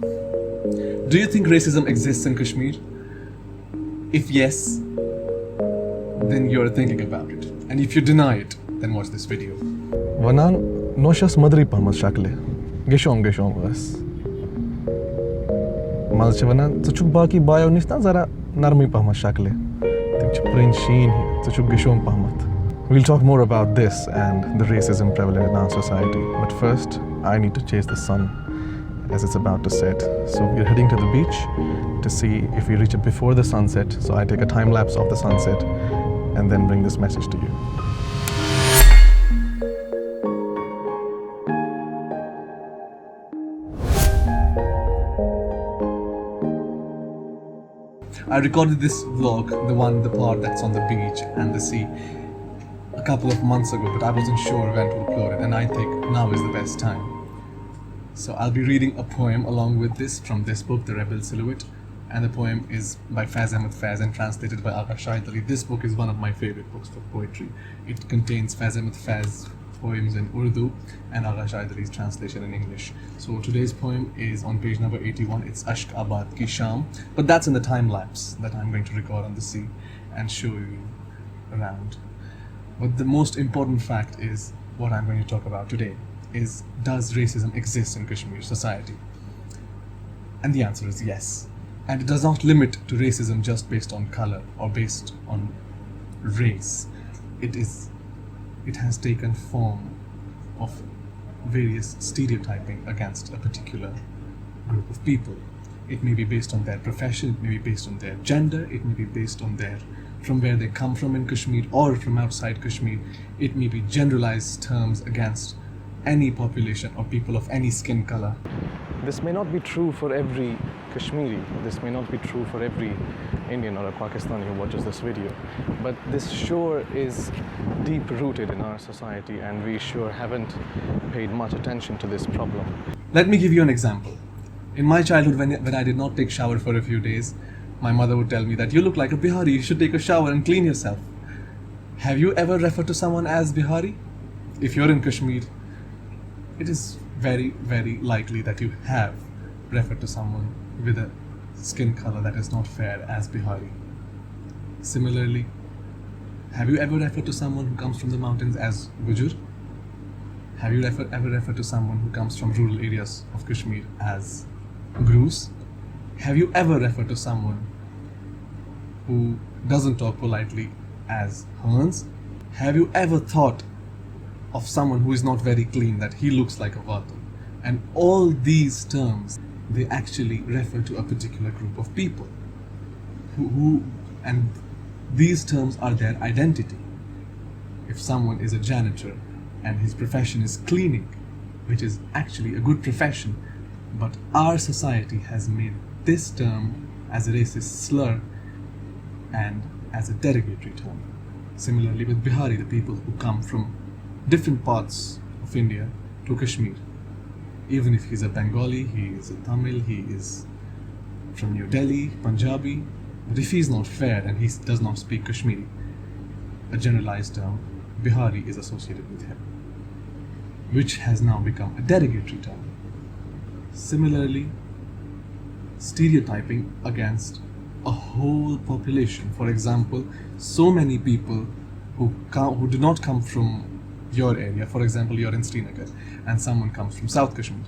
Do you think racism exists in Kashmir? If yes, then you're thinking about it. And if you deny it, then watch this video. Vanan noshas madri pahmas shakle. Geshom was. Malche vanan tsuchuk baki bayo nistan zara narmi pahmas shakle. Timch prin sheen tsuchuk geshom pahmat. We'll talk more about this and the racism prevalent in our society. But first, I need to chase the sun as it's about to set. So we're heading to the beach to see if we reach it before the sunset. So I take a time lapse of the sunset and then bring this message to you. I recorded this vlog, the part that's on the beach and the sea, a couple of months ago, but I wasn't sure when to upload it, and I think now is the best time. So I'll be reading a poem along with this from this book, The Rebel Silhouette, and the poem is by Faiz Ahmad Faiz and translated by Agha Shahid Ali. This book is one of my favorite books for poetry. It contains Faiz Ahmad Faiz poems in Urdu and Agha Shahid Ali's translation in English. So today's poem is on page number 81. It's Ashkabad Ki Ek Shaam, but that's in the time lapse that I'm going to record on the sea and show you around. But the most important fact is what I'm going to talk about today is, does racism exist in Kashmir society? And the answer is yes. And it does not limit to racism just based on color or based on race. It has taken form of various stereotyping against a particular group of people. It may be based on their profession, it may be based on their gender, it may be based on from where they come from in Kashmir or from outside Kashmir. It may be generalized terms against any population or people of any skin color. This may not be true for every Kashmiri, this may not be true for every Indian or a Pakistani who watches this video, but this sure is deep rooted in our society and we sure haven't paid much attention to this problem. Let me give you an example. In my childhood, when I did not take shower for a few days, my mother would tell me that you look like a Bihari, you should take a shower and clean yourself. Have you ever referred to someone as Bihari? If you're in Kashmir, it is very, very likely that you have referred to someone with a skin color that is not fair as Bihari. Similarly, have you ever referred to someone who comes from the mountains as Gujur? Have you ever referred to someone who comes from rural areas of Kashmir as Grus? Have you ever referred to someone who doesn't talk politely as Hans? Have you ever thought of someone who is not very clean that he looks like a Vatu? And all these terms, they actually refer to a particular group of people and these terms are their identity. If someone is a janitor and his profession is cleaning, which is actually a good profession, but our society has made this term as a racist slur and as a derogatory term. Similarly with Bihari, the people who come from different parts of India to Kashmir. Even if he's a Bengali, he is a Tamil, he is from New Delhi, Punjabi, but if he's not fair and he does not speak Kashmiri, a generalized term, Bihari is associated with him, which has now become a derogatory term. Similarly, stereotyping against a whole population. For example, so many people who do not come from your area. For example, you're in Srinagar and someone comes from South Kashmir.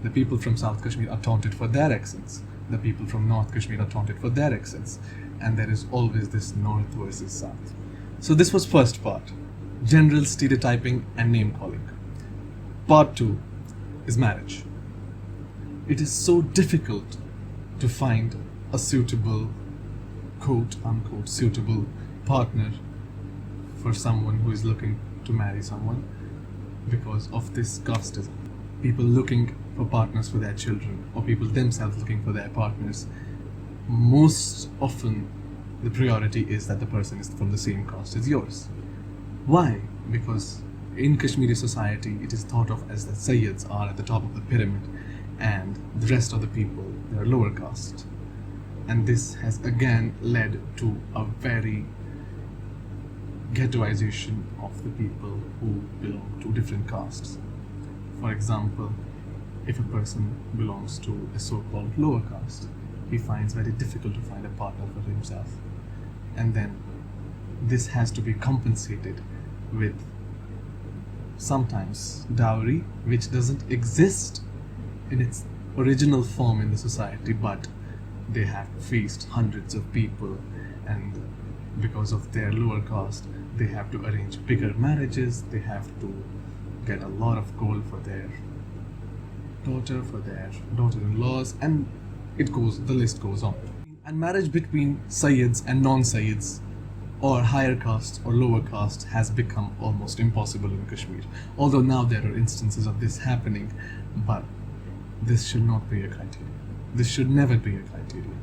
The people from South Kashmir are taunted for their accents. The people from North Kashmir are taunted for their accents. And there is always this North versus South. So this was first part, general stereotyping and name calling. Part 2 is marriage. It is so difficult to find a suitable, quote unquote, suitable partner for someone who is looking to marry someone because of this casteism. People looking for partners for their children or people themselves looking for their partners. Most often the priority is that the person is from the same caste as yours. Why? Because in Kashmiri society it is thought of as the Sayyids are at the top of the pyramid and the rest of the people, they are lower caste. And this has again led to a very ghettoization of the people who belong to different castes. For example, if a person belongs to a so-called lower caste, he finds very difficult to find a partner for himself. And then this has to be compensated with sometimes dowry, which doesn't exist in its original form in the society, but they have to feast hundreds of people, and because of their lower caste, they have to arrange bigger marriages, they have to get a lot of gold for their daughter, for their daughter-in-laws, and the list goes on. And marriage between Sayyids and non-Sayyids, or higher caste or lower caste, has become almost impossible in Kashmir. Although now there are instances of this happening, but this should not be a criteria. This should never be a criteria.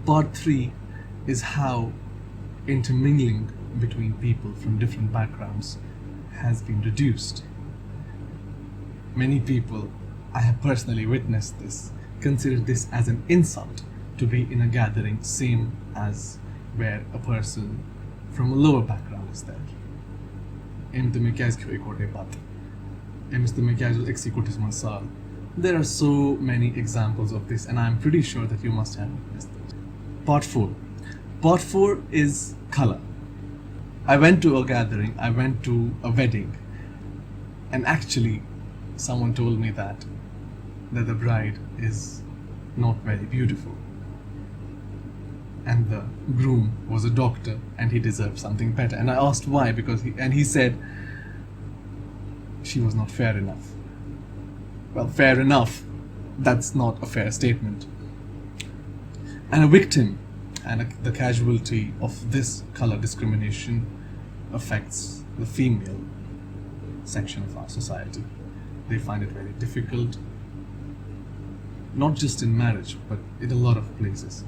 Part 3 is how intermingling between people from different backgrounds has been reduced. Many people, I have personally witnessed this, consider this as an insult to be in a gathering same as where a person from a lower background is there. There are so many examples of this, and I'm pretty sure that you must have witnessed it. Part 4. Part 4 is color. I went to a gathering, I went to a wedding, and actually someone told me that the bride is not very beautiful, and the groom was a doctor and he deserved something better. And I asked why, he said she was not fair enough. Well, fair enough, that's not a fair statement. And a victim and the casualty of this color discrimination affects the female section of our society. They find it very difficult, not just in marriage, but in a lot of places,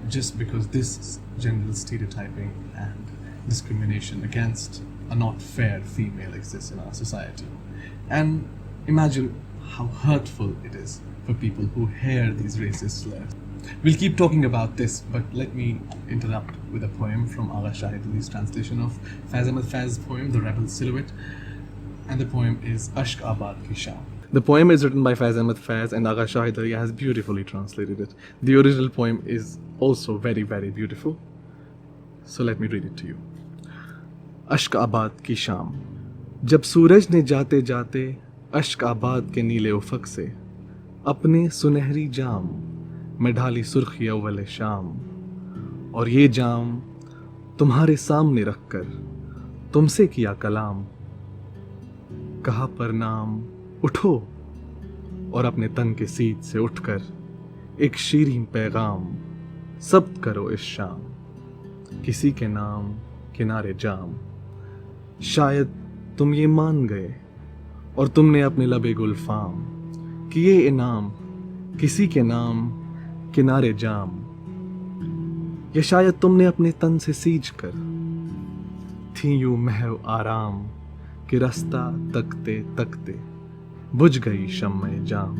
just because this general stereotyping and discrimination against a not fair female exists in our society. And imagine how hurtful it is for people who hear these racist slurs. We'll keep talking about this, but let me interrupt with a poem from Agha Shahid Ali's translation of Faiz Ahmad Faiz's poem, The Rebel Silhouette, and the poem is Ashkabad Ki Ek Shaam. The poem is written by Faiz Ahmad Faiz, and Agha Shahid Ali has beautifully translated it. The original poem is also very, very beautiful. So let me read it to you. Ashkabad Ki Ek Shaam. जब सूरज ने जाते जाते अश्काबाद के नीले उफक से अपने सुनहरी जाम में ढाली सुर्खी अव्वल शाम, और ये जाम तुम्हारे सामने रखकर तुमसे किया कलाम, कहा प्रणाम उठो, और अपने तन के सीट से उठकर एक शीरीं पैगाम सब्त करो इस शाम, किसी के नाम किनारे जाम। शायद तुम ये मान गए और तुमने अपने लबे गुलफाम कि ये इनाम किसी के नाम किनारे जाम, या शायद तुमने अपने तन से सींच कर थी यूं महव आराम कि रास्ता तकते तकते बुझ गई शम्मे जाम,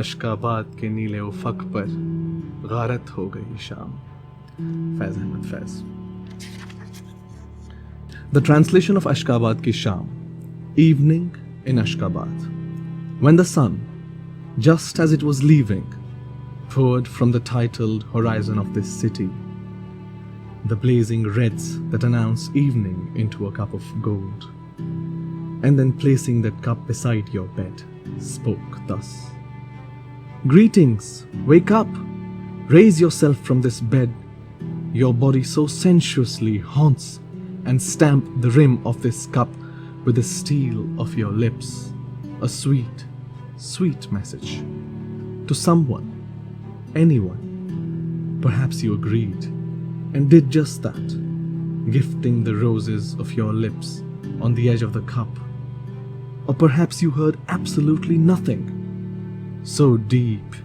अश्काबाद के नीले उफक पर गारत हो गई शाम। फैज़ अहमद फैज़. The translation of Ashkabad Ki Ek Shaam. Evening in Ashkabad. When the sun, just as it was leaving, poured from the titled horizon of this city, the blazing reds that announce evening into a cup of gold, and then placing that cup beside your bed, spoke thus: Greetings, wake up, raise yourself from this bed, your body so sensuously haunts and stamp the rim of this cup with the steel of your lips, a sweet, sweet message to someone, anyone. Perhaps you agreed and did just that, gifting the roses of your lips on the edge of the cup. Or perhaps you heard absolutely nothing, so deep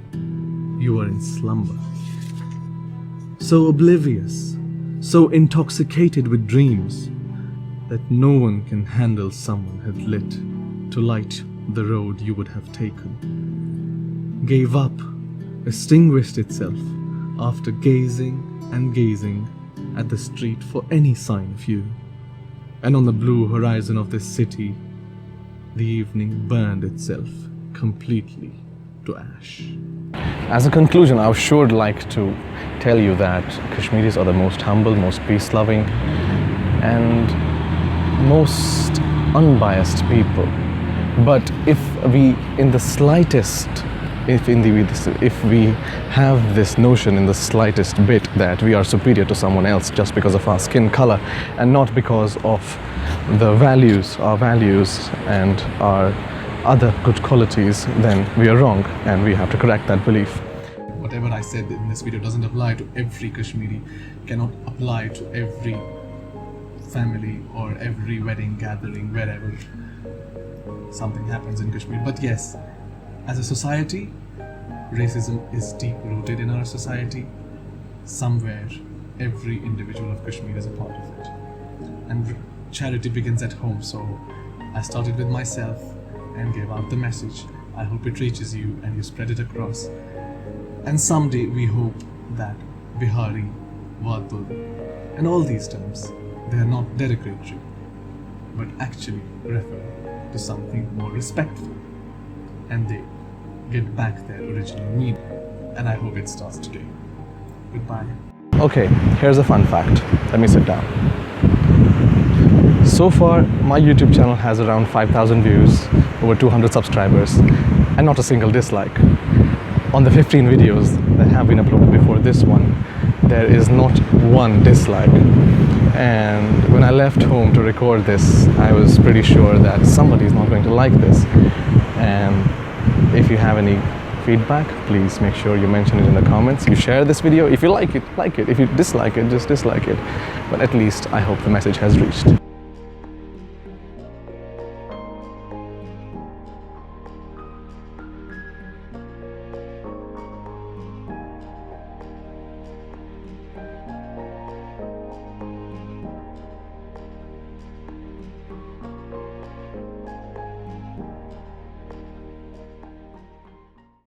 you were in slumber, so oblivious, so intoxicated with dreams that no one can handle someone had lit to light the road you would have taken, gave up, extinguished itself after gazing and gazing at the street for any sign of you. And on the blue horizon of this city, the evening burned itself, completely to ash. As a conclusion, I would sure like to tell you that Kashmiris are the most humble, most peace-loving, and most unbiased people. But if we, in the slightest, if we have this notion in the slightest bit that we are superior to someone else just because of our skin color and not because of our values and our other good qualities, then we are wrong and we have to correct that belief. Whatever I said in this video doesn't apply to every Kashmiri, cannot apply to every family or every wedding gathering, wherever something happens in Kashmir. But yes, as a society, racism is deep rooted in our society. Somewhere, every individual of Kashmir is a part of it. And charity begins at home, so I started with myself and gave out the message. I hope it reaches you and you spread it across. And someday we hope that Bihari, Wadul, and all these terms, they are not derogatory, but actually refer to something more respectful, and they get back their original meaning. And I hope it starts today. Goodbye. Okay, here's a fun fact. Let me sit down. So far, my YouTube channel has around 5,000 views, over 200 subscribers, and not a single dislike. On the 15 videos that have been uploaded before this one, there is not one dislike. And when I left home to record this, I was pretty sure that somebody is not going to like this. And if you have any feedback, please make sure you mention it in the comments. You share this video. If you like it, like it. If you dislike it, just dislike it. But at least I hope the message has reached.